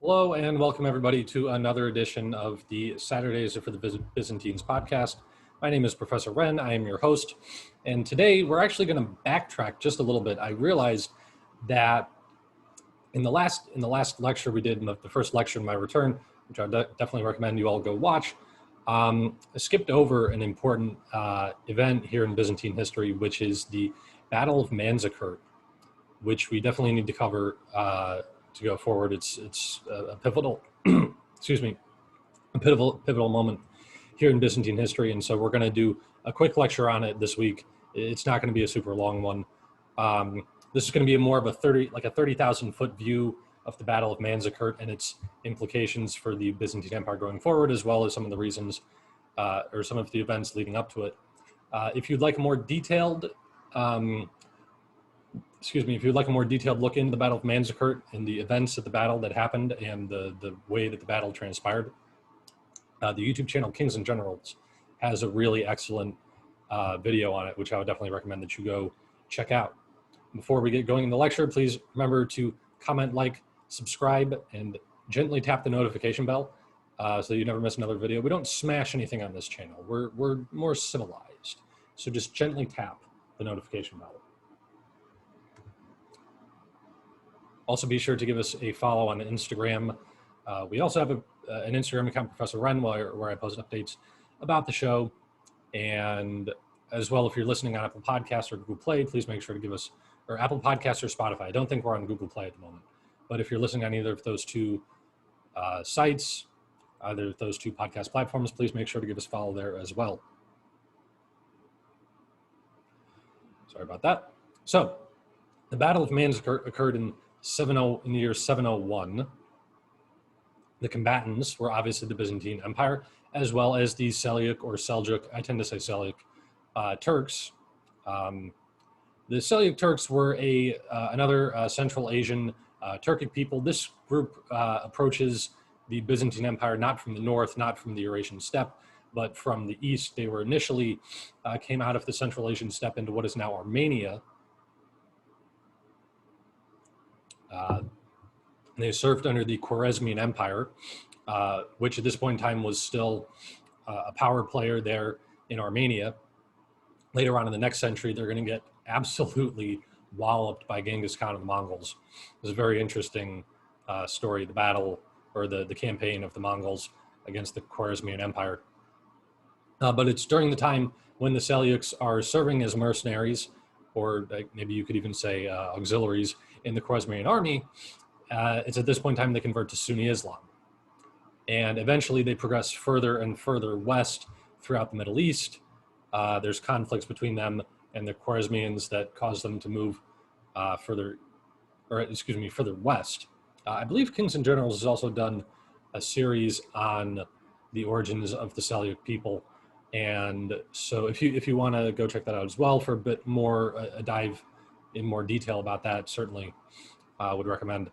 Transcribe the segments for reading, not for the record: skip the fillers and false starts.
Hello and welcome everybody to another edition of the Saturdays for the Byzantines podcast. My name is Professor Wren. I am your host. And today we're actually going to backtrack just a little bit. I realized that in the last lecture we did, in the first lecture in my return, which I definitely recommend you all go watch, I skipped over an important event here in Byzantine history, which is the Battle of Manzikert, which we definitely need to cover to go forward. It's a pivotal, excuse me, a pivotal moment here in Byzantine history, and so we're going to do a quick lecture on it this week. It's not going to be a super long one. This is going to be more of a 30,000 foot view of the Battle of Manzikert and its implications for the Byzantine Empire going forward, as well as some of the reasons or some of the events leading up to it. If you'd like a more detailed if you'd like a more detailed look into the Battle of Manzikert and the events of the battle that happened and the way that the battle transpired, the YouTube channel Kings and Generals has a really excellent video on it, which I would definitely recommend that you go check out. Before we get going in the lecture, please remember to comment, like, subscribe, and gently tap the notification bell so you never miss another video. We don't smash anything on this channel. We're more civilized. So just gently tap the notification bell. Also, be sure to give us a follow on Instagram. We also have an Instagram account, Professor Wren, where I post updates about the show. And as well, if you're listening on Apple Podcasts or Google Play, please make sure to give us, or Apple Podcasts or Spotify. I don't think we're on Google Play at the moment. But if you're listening on either of those two sites, either of those two podcast platforms, please make sure to give us a follow there as well. Sorry about that. So, the Battle of Manzikert occurred in the year 701. The combatants were obviously the Byzantine Empire, as well as the Seljuk or Seljuk, I tend to say Seljuk, Turks. The Seljuk Turks were another Central Asian Turkic people. This group approaches the Byzantine Empire not from the north, not from the Eurasian steppe, but from the east. They were initially came out of the Central Asian steppe into what is now Armenia. They served under the Khwarezmian Empire, which at this point in time was still a power player there in Armenia. Later on in the next century, they're going to get absolutely walloped by Genghis Khan and the Mongols. It was a very interesting story, the battle or the campaign of the Mongols against the Khwarezmian Empire. But it's during the time when the Seljuks are serving as mercenaries, or maybe you could even say auxiliaries in the Khwarezmian army. It's at this point in time they convert to Sunni Islam. And eventually they progress further and further west throughout the Middle East. There's conflicts between them and the Khwarezmians that cause them to move further west. I believe Kings and Generals has also done a series on the origins of the Seljuk people. And so if you want to go check that out as well for a bit more, a dive in more detail about that, certainly would recommend.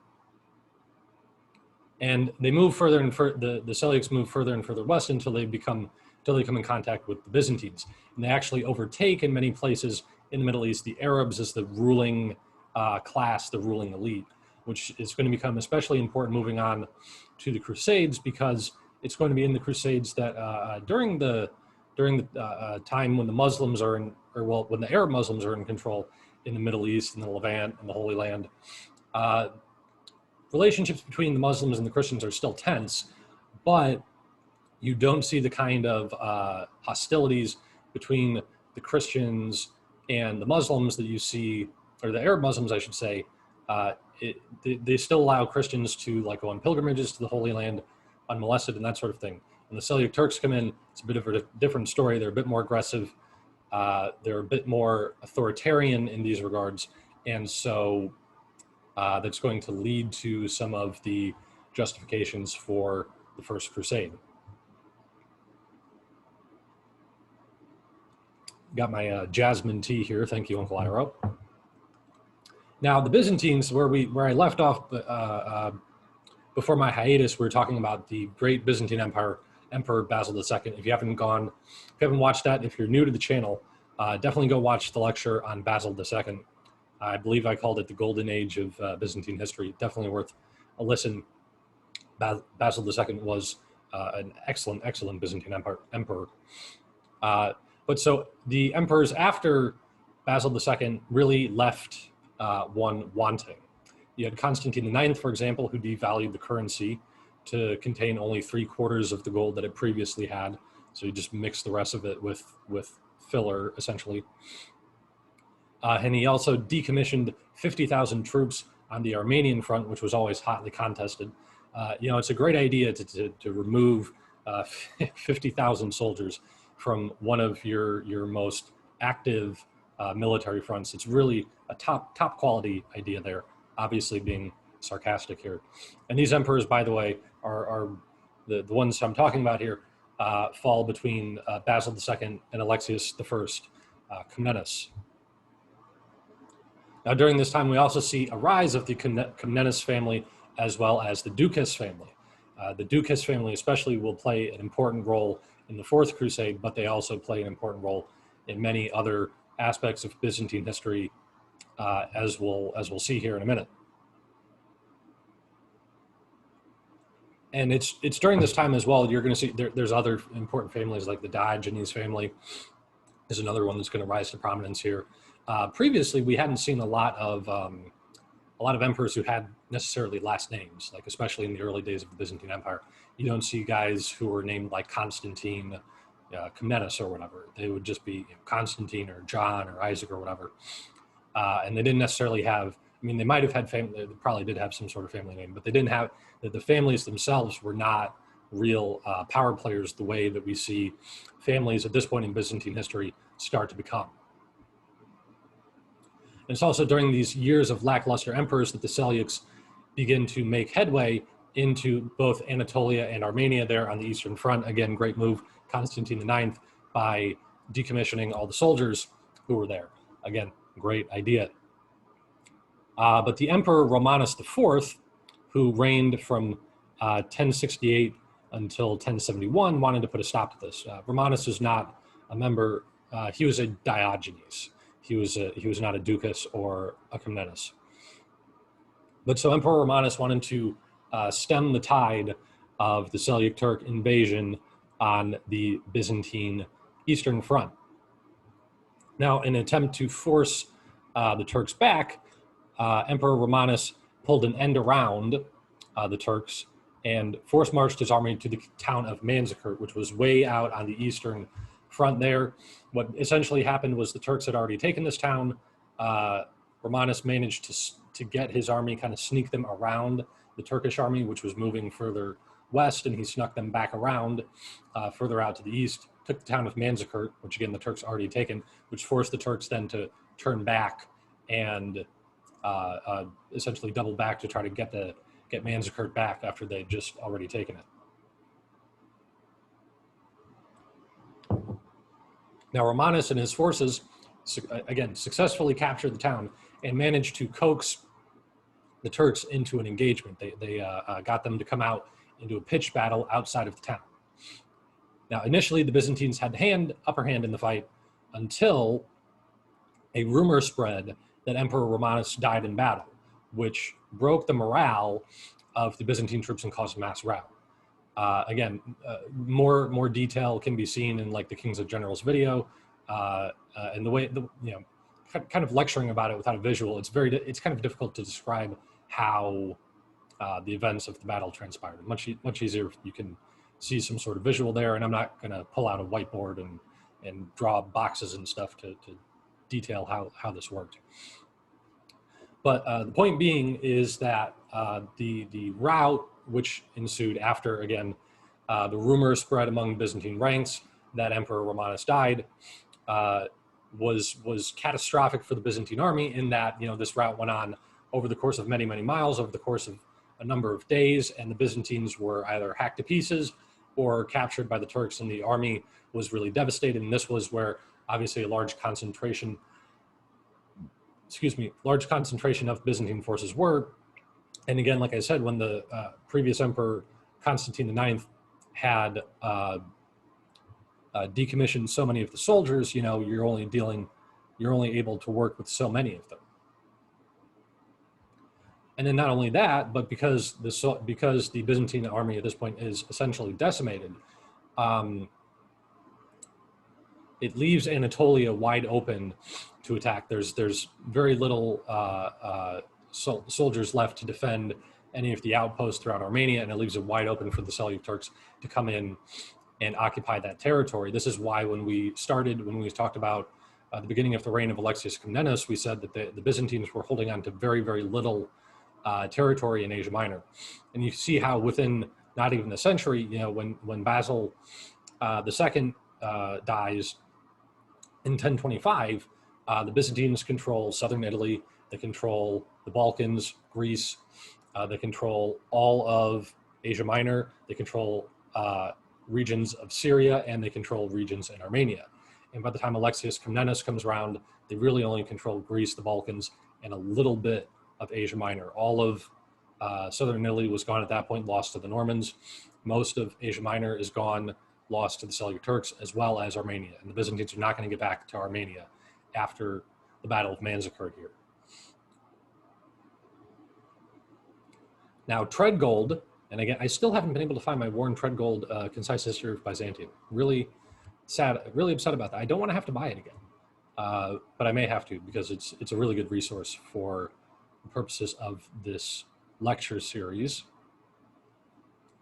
And they move further and further, the Seljuks move further and further west until they come in contact with the Byzantines. And they actually overtake in many places in the Middle East the Arabs as the ruling class, the ruling elite, which is going to become especially important moving on to the Crusades, because it's going to be in the Crusades that during the time when the Muslims are when the Arab Muslims are in control in the Middle East and the Levant and the Holy Land, relationships between the Muslims and the Christians are still tense, but you don't see the kind of hostilities between the Christians and the Muslims that you see, or the Arab Muslims, I should say. They still allow Christians to go on pilgrimages to the Holy Land unmolested and that sort of thing. When the Seljuk Turks come in, it's a bit of a different story. They're a bit more aggressive. They're a bit more authoritarian in these regards. And so that's going to lead to some of the justifications for the First Crusade. Got my jasmine tea here. Thank you, Uncle Iro. Now, the Byzantines, where I left off before my hiatus, we were talking about the great Byzantine Emperor Basil II. If you haven't watched that, if you're new to the channel, definitely go watch the lecture on Basil II. I believe I called it the golden age of Byzantine history. Definitely worth a listen. Basil II was an excellent Byzantine emperor. But so the emperors after Basil II really left one wanting. You had Constantine IX, for example, who devalued the currency to contain only 3/4 of the gold that it previously had. So he just mixed the rest of it with filler, essentially. And he also decommissioned 50,000 troops on the Armenian front, which was always hotly contested. It's a great idea to remove 50,000 soldiers from one of your most active military fronts. It's really a top quality idea there, obviously being sarcastic here. And these emperors, by the way, are the ones I'm talking about here, fall between Basil II and Alexius I, Comnenus. Now, during this time, we also see a rise of the Comnenus family as well as the Ducas family. The Ducas family especially will play an important role in the Fourth Crusade, but they also play an important role in many other aspects of Byzantine history, as we'll see here in a minute. And it's during this time as well, you're going to see there's other important families like the Diogenes family is another one that's going to rise to prominence here. Previously, we hadn't seen a lot of emperors who had necessarily last names, like especially in the early days of the Byzantine Empire. You don't see guys who were named like Constantine, Comnenus or whatever. They would just be Constantine or John or Isaac or whatever. And they didn't necessarily have, I mean, they might have had family, they probably did have some sort of family name, but they didn't have, the families themselves were not real power players the way that we see families at this point in Byzantine history start to become. And it's also during these years of lackluster emperors that the Seleucids begin to make headway into both Anatolia and Armenia there on the Eastern Front. Again, great move, Constantine IX, by decommissioning all the soldiers who were there. Again, great idea. But the Emperor Romanus IV, who reigned from 1068 until 1071, wanted to put a stop to this. Romanus is not a member, he was a Diogenes. He was not a Ducas or a Comnenus. But so Emperor Romanus wanted to stem the tide of the Seleucid Turk invasion on the Byzantine Eastern Front. Now, in an attempt to force the Turks back, Emperor Romanus pulled an end around the Turks and force marched his army to the town of Manzikert, which was way out on the Eastern Front there. What essentially happened was the Turks had already taken this town. Romanus managed to get his army, kind of sneak them around the Turkish army, which was moving further west, and he snuck them back around further out to the east, took the town of Manzikert, which again the Turks already taken, which forced the Turks then to turn back and essentially double back to try to get Manzikert back after they'd just already taken it. Now, Romanus and his forces, again, successfully captured the town and managed to coax the Turks into an engagement. They got them to come out into a pitched battle outside of the town. Now, initially, the Byzantines had the upper hand in the fight until a rumor spread that Emperor Romanus died in battle, which broke the morale of the Byzantine troops and caused mass rout. Again, more detail can be seen in like the Kings of Generals video, and the way kind of lecturing about it without a visual. It's kind of difficult to describe how the events of the battle transpired. Much easier if you can see some sort of visual there. And I'm not going to pull out a whiteboard and draw boxes and stuff to detail how this worked. But the point being is that the rout which ensued after, again, the rumor spread among Byzantine ranks that Emperor Romanus died, was catastrophic for the Byzantine army in that, this rout went on over the course of many miles, over the course of a number of days, and the Byzantines were either hacked to pieces or captured by the Turks, and the army was really devastated. And this was where obviously a large concentration of Byzantine forces were. And again, like I said, when the previous emperor, Constantine IX, had decommissioned so many of the soldiers, you're only able to work with so many of them. And then not only that, but because the Byzantine army at this point is essentially decimated, it leaves Anatolia wide open to attack. There's very little soldiers left to defend any of the outposts throughout Armenia, and it leaves it wide open for the Seljuk Turks to come in and occupy that territory. This is why when we talked about the beginning of the reign of Alexius Comnenus, we said that the Byzantines were holding on to very, very little territory in Asia Minor. And you see how within not even a century, when Basil II dies in 1025, the Byzantines control southern Italy, they control the Balkans, Greece, they control all of Asia Minor, they control regions of Syria, and they control regions in Armenia. And by the time Alexius Comnenus comes around, they really only control Greece, the Balkans, and a little bit of Asia Minor. All of southern Italy was gone at that point, lost to the Normans. Most of Asia Minor is gone, lost to the Seljuk Turks, as well as Armenia. And the Byzantines are not going to get back to Armenia after the Battle of Manzikert here. Now, Treadgold, and again, I still haven't been able to find my Warren Treadgold Concise History of Byzantium. Really sad, really upset about that. I don't want to have to buy it again, but I may have to because it's a really good resource for the purposes of this lecture series.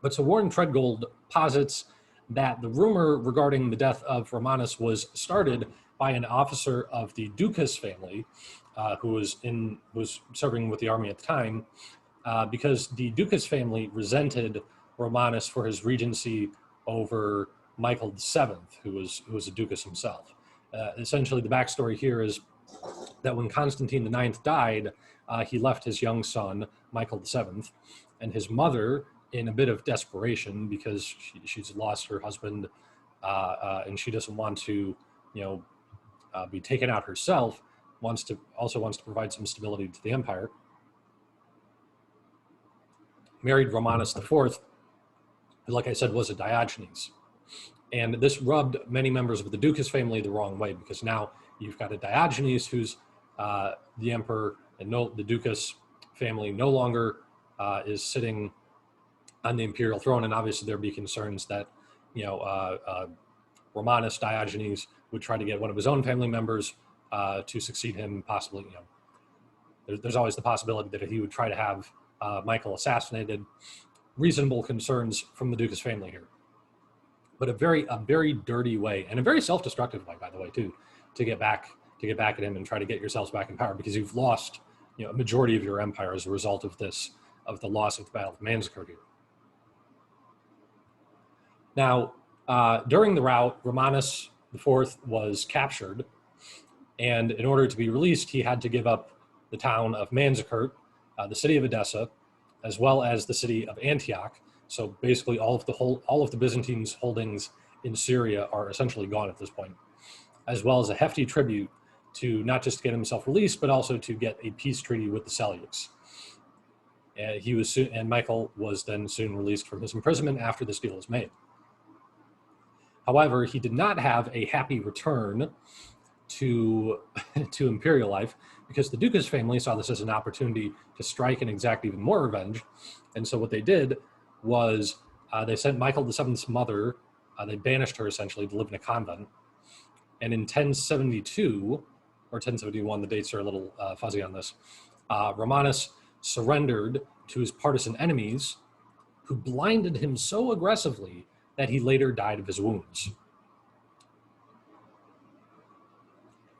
But so Warren Treadgold posits that the rumor regarding the death of Romanus was started by an officer of the Ducas family, who was serving with the army at the time, because the Ducas family resented Romanus for his regency over Michael VII, who was a Ducas himself. Essentially, the backstory here is that when Constantine IX died, he left his young son, Michael VII, and his mother, in a bit of desperation because she's lost her husband and she doesn't want to, be taken out herself, wants to provide some stability to the empire, married Romanus IV, who, like I said, was a Diogenes. And this rubbed many members of the Ducas family the wrong way, because now you've got a Diogenes who's the emperor, and the Ducas family no longer is sitting on the imperial throne. And obviously there'd be concerns that, Romanus Diogenes would try to get one of his own family members to succeed him, possibly, there's always the possibility that he would try to have Michael assassinated. Reasonable concerns from the Ducas family here, but a very dirty way, and a very self-destructive way, by the way, too, to get back at him and try to get yourselves back in power, because you've lost, a majority of your empire as a result of the loss of the Battle of Manzikert here. Now, during the rout, Romanus IV was captured, and in order to be released, he had to give up the town of Manzikert, the city of Edessa, as well as the city of Antioch. So basically all of the Byzantines' holdings in Syria are essentially gone at this point, as well as a hefty tribute to not just get himself released, but also to get a peace treaty with the Seljuks. And Michael was then soon released from his imprisonment after this deal was made. However, he did not have a happy return to imperial life, because the Ducas family saw this as an opportunity to strike and exact even more revenge. And so what they did was they sent Michael VII's mother, they banished her essentially to live in a convent. And in 1072, or 1071, the dates are a little fuzzy on this, Romanus surrendered to his partisan enemies, who blinded him so aggressively that he later died of his wounds.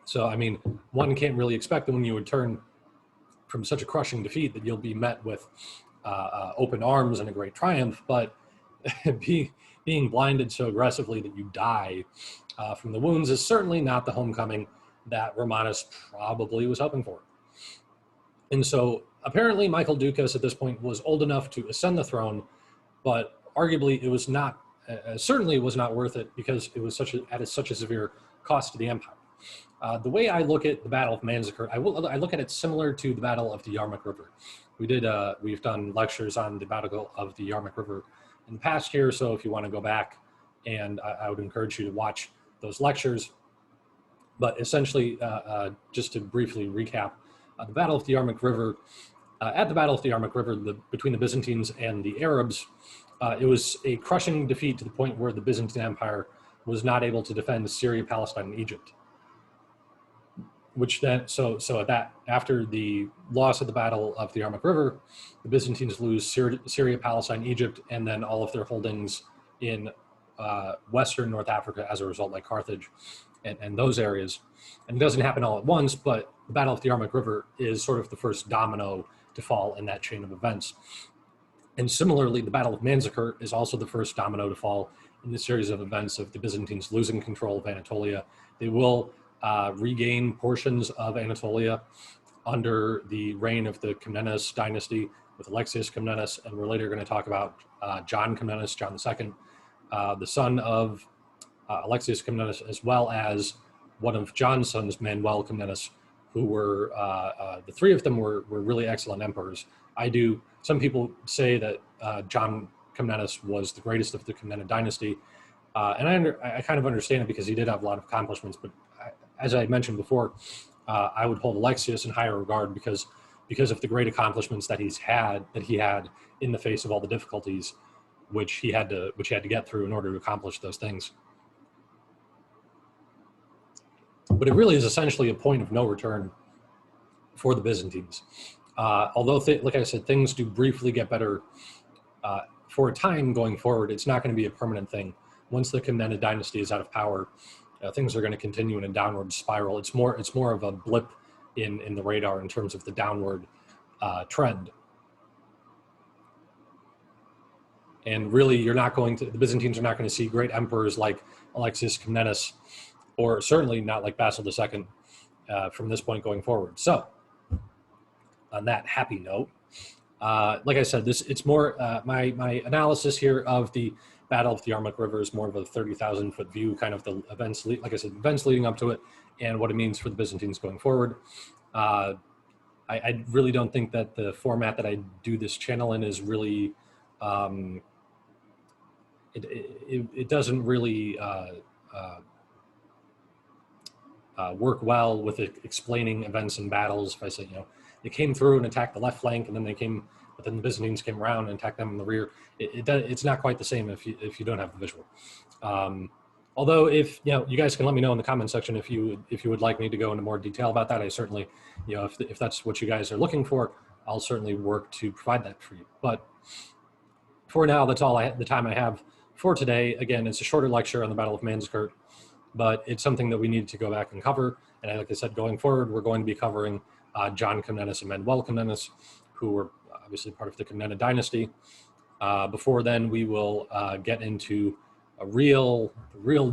So, I mean, one can't really expect that when you return from such a crushing defeat that you'll be met with open arms and a great triumph, but being blinded so aggressively that you die from the wounds is certainly not the homecoming that Romanus probably was hoping for. And so apparently Michael Ducas at this point was old enough to ascend the throne, but arguably it was not, certainly was not worth it, because it was at such a severe cost to the empire. The way I look at the Battle of Manzikert, I look at it similar to the Battle of the Yarmouk River. We've done lectures on the Battle of the Yarmouk River in the past year, so if you want to go back, and I would encourage you to watch those lectures. But essentially, just to briefly recap, the Battle of the Yarmouk River at the Battle of the Yarmouk River between the Byzantines and the Arabs, it was a crushing defeat to the point where the Byzantine Empire was not able to defend Syria, Palestine, and Egypt. Which then, so at that, after the loss of the Battle of the Yarmouk River, the Byzantines lose Syria, Palestine, Egypt, and then all of their holdings in Western North Africa as a result, like Carthage and those areas. And it doesn't happen all at once, but the Battle of the Yarmouk River is sort of the first domino to fall in that chain of events. And similarly, the Battle of Manzikert is also the first domino to fall in the series of events of the Byzantines losing control of Anatolia. They will regain portions of Anatolia under the reign of the Comnenus dynasty with Alexius Comnenus, and we're later going to talk about John Comnenus, John II, the son of Alexius Comnenus, as well as one of John's sons, Manuel Comnenus, who were, the three of them were really excellent emperors. Some people say that John Comnenus was the greatest of the Comnenid dynasty, and I kind of understand it because he did have a lot of accomplishments, but as I mentioned before, I would hold Alexius in higher regard because of the great accomplishments that he had in the face of all the difficulties which he had to get through in order to accomplish those things. But it really is essentially a point of no return for the Byzantines. Although, like I said, things do briefly get better for a time going forward, it's not going to be a permanent thing. Once the Comnenid dynasty is out of power, things are going to continue in a downward spiral. It's more of a blip in the radar in terms of the downward trend. And really, the Byzantines are not going to see great emperors like Alexius Comnenus, or certainly not like Basil II from this point going forward. So, on that happy note, like I said, it's more my analysis here of the Battle of the Yarmouk River is more of a 30,000-foot view, kind of the events, like I said, events leading up to it and what it means for the Byzantines going forward. I really don't think that the format that I do this channel in is really, it doesn't really work well with explaining events and battles. If I say, they came through and attacked the left flank, and then but then the Byzantines came around and attacked them in the rear. It's not quite the same if you don't have the visual. Although if you guys can let me know in the comment section if you would like me to go into more detail about that. I certainly, if that's what you guys are looking for, I'll certainly work to provide that for you. But for now, that's all the time I have for today. Again, it's a shorter lecture on the Battle of Manzikert, but it's something that we need to go back and cover. And like I said, going forward, we're going to be covering John Comnenus and Manuel Comnenus, who were obviously part of the Comnenid dynasty. Before then, we will get into a real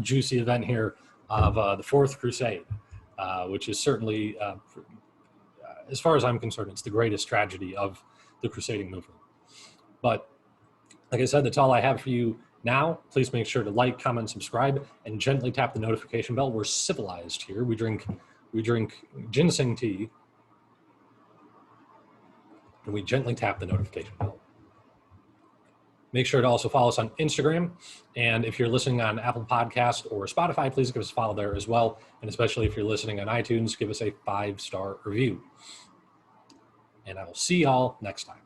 juicy event here of the Fourth Crusade, which is certainly, as far as I'm concerned, it's the greatest tragedy of the crusading movement. But like I said, that's all I have for you now. Please make sure to like, comment, subscribe, and gently tap the notification bell. We're civilized here. We drink ginseng tea, and we gently tap the notification bell. Make sure to also follow us on Instagram. And if you're listening on Apple Podcast or Spotify, please give us a follow there as well. And especially if you're listening on iTunes, give us a 5-star review. And I will see y'all next time.